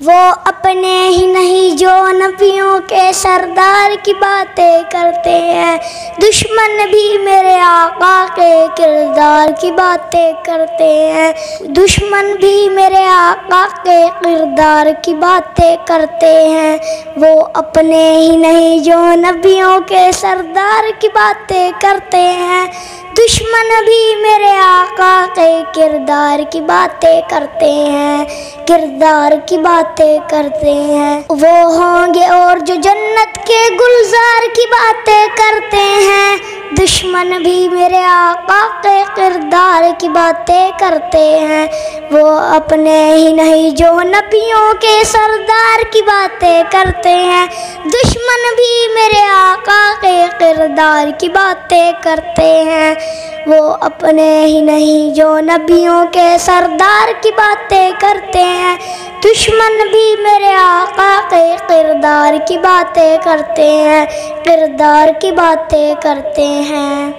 وہ اپنے ہی نہیں جو نبیوں کے سردار کی باتیں کرتے ہیں، دشمن بھی میرے آقا کے کردار کی باتیں کرتے ہیں، دشمن بھی میرے آقا کے کردار کی باتیں کرتے ہیں۔ وہ اپنے ہی نہیں جو نبیوں کے سردار کی باتیں کرتے ہیں، دشمن بھی میرے آقا کے کردار کی باتیں کرتے ہیں، کردار کی باتیں کرتے ہیں۔ وہ ہوں گے اور جو جنت کے گلزار کی باتیں کرتے ہیں، دشمن بھی میرے آقا کے کردار کی باتیں کرتے ہیں۔ وہ اپنے ہی نہیں جو نبیوں کے سردار کی باتیں کرتے ہیں، دشمن بھی میرے آقا کے کردار کی باتیں کرتے ہیں۔ وہ اپنے ہی نہیں جو نبیوں کے سردار کی باتیں کرتے ہیں، دشمن بھی میرے آقا کے کردار کی باتیں کرتے ہیں، کردار کی باتیں کرتے ہیں۔